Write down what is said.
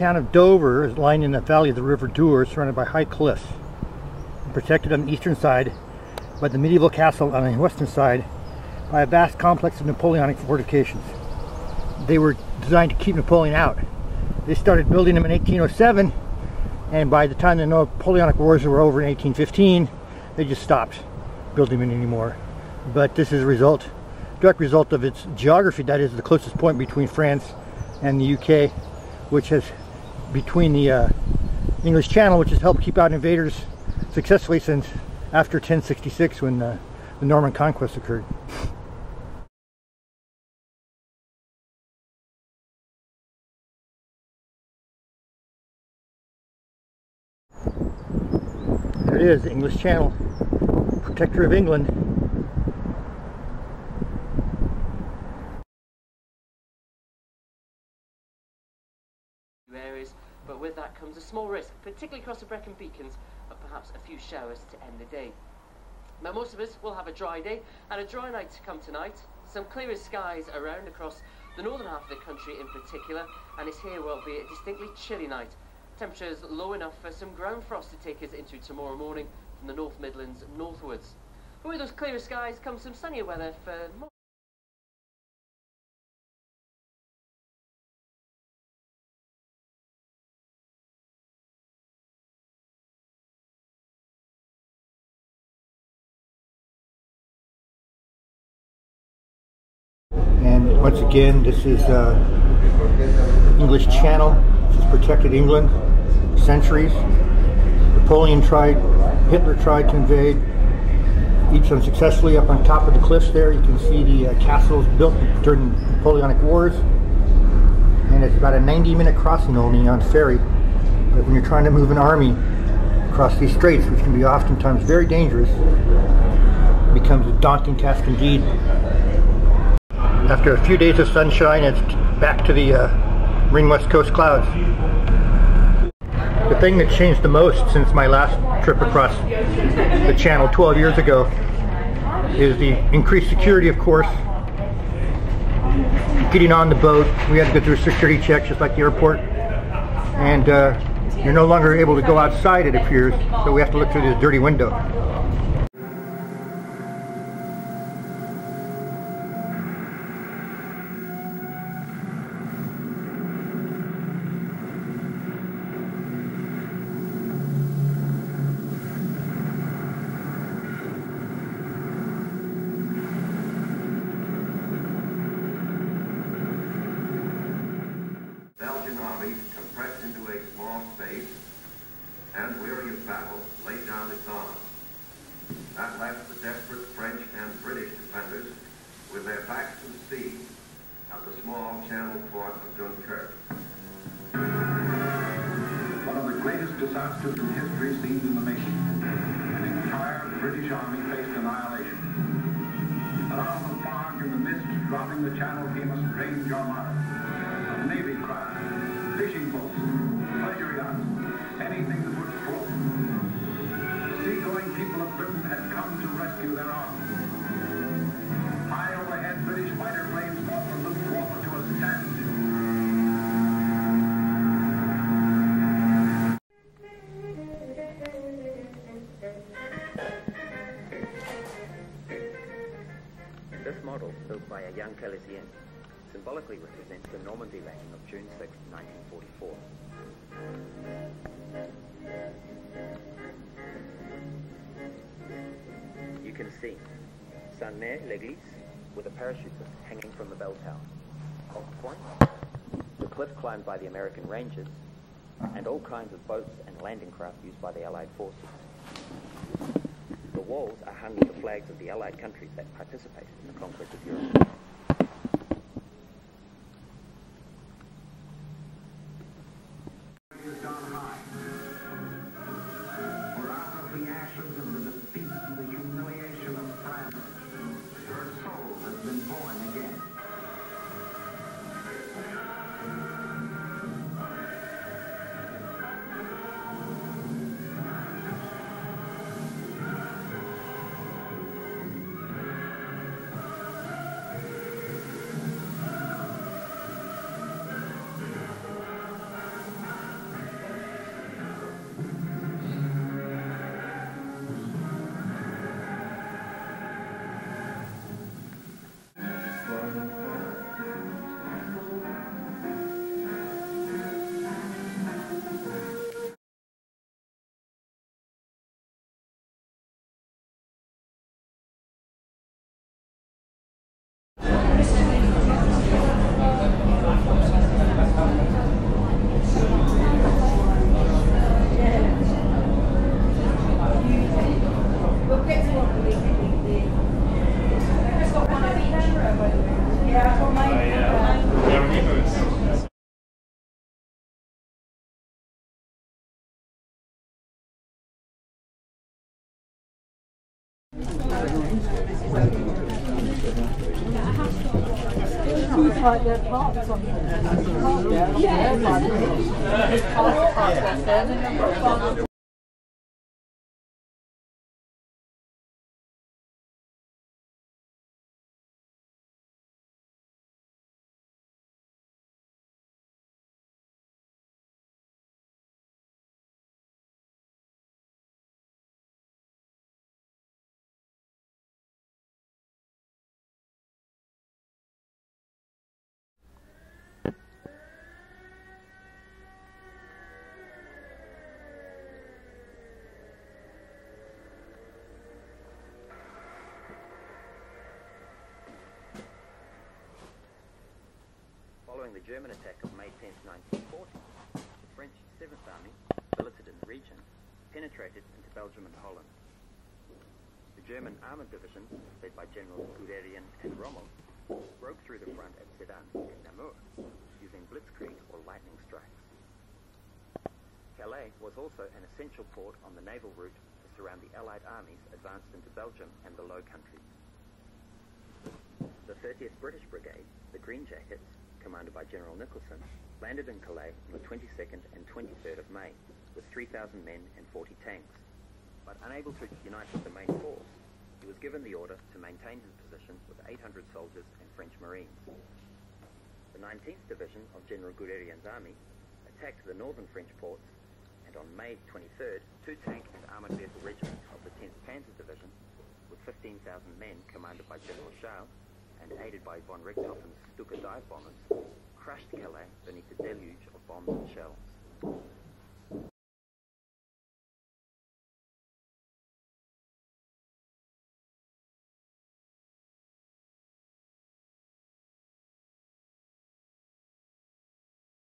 town of Dover is lying in the valley of the River Dour, surrounded by high cliffs, and protected on the eastern side by the medieval castle on the western side by a vast complex of Napoleonic fortifications. They were designed to keep Napoleon out. They started building them in 1807, and by the time the Napoleonic Wars were over in 1815, they just stopped building them anymore. But this is a direct result of its geography. That is the closest point between France and the UK, which has between the English Channel, which has helped keep out invaders successfully since after 1066, when the Norman conquest occurred. There it is, the English Channel, protector of England. Areas, but with that comes a small risk, particularly across the Brecon Beacons, of perhaps a few showers to end the day. Now most of us will have a dry day and a dry night to come tonight. Some clearer skies around across the northern half of the country in particular, and it's here will be a distinctly chilly night. Temperatures low enough for some ground frost to take us into tomorrow morning from the North Midlands northwards. But with those clearer skies comes some sunnier weather for more. And once again, this is English Channel. This has protected England for centuries. Hitler tried to invade, each unsuccessfully. Up on top of the cliffs there, you can see the castles built during the Napoleonic Wars. And it's about a 90-minute crossing only on ferry. But when you're trying to move an army across these straits, which can be oftentimes very dangerous, it becomes a daunting task indeed. After a few days of sunshine, it's back to the rain west coast clouds. The thing that changed the most since my last trip across the channel 12 years ago is the increased security, of course. Getting on the boat, we had to go through a security check just like the airport. And you're no longer able to go outside, it appears, so we have to look through this dirty window. Belgian army compressed into a small space and, weary of battle, laid down its arms. That left the desperate French and British defenders with their backs to the sea at the small channel port of Dunkirk. One of the greatest disasters in history seemed in the making. An entire British army faced annihilation. But out of the fog and the mist dropping the channel came a strange armada. A navy craft, fishing boats, pleasure yachts, anything that would float. The seagoing people of Britain had come to rescue their army. High overhead, British fighter planes fought the Luftwaffe to a standstill. This model, built by a young Calaisan, symbolically represents the Normandy landing of June 6, 1944. You can see Saint-Mère-l'Église with a parachutist hanging from the bell tower, Oak Point, the cliff climbed by the American Rangers, and all kinds of boats and landing craft used by the Allied forces. The walls are hung with the flags of the Allied countries that participated in the conquest of Europe. Following the German attack of May 10, 1940, the French 7th Army, billeted in the region, penetrated into Belgium and Holland. The German armoured division, led by Generals Guderian and Rommel, broke through the front at Sedan and Namur, using blitzkrieg or lightning strikes. Calais was also an essential port on the naval route to surround the Allied armies advanced into Belgium and the Low Countries. The 30th British Brigade, the Green Jackets, commanded by General Nicholson, landed in Calais on the 22nd and 23rd of May, with 3,000 men and 40 tanks. But unable to unite with the main force, he was given the order to maintain his position with 800 soldiers and French Marines. The 19th Division of General Guderian's army attacked the northern French ports, and on May 23rd, 2 tank and armoured vehicle regiments of the 10th Panzer Division, with 15,000 men commanded by General Charles, and aided by von Richthofen's Stuka dive bombers, crushed Calais beneath a deluge of bombs and shells.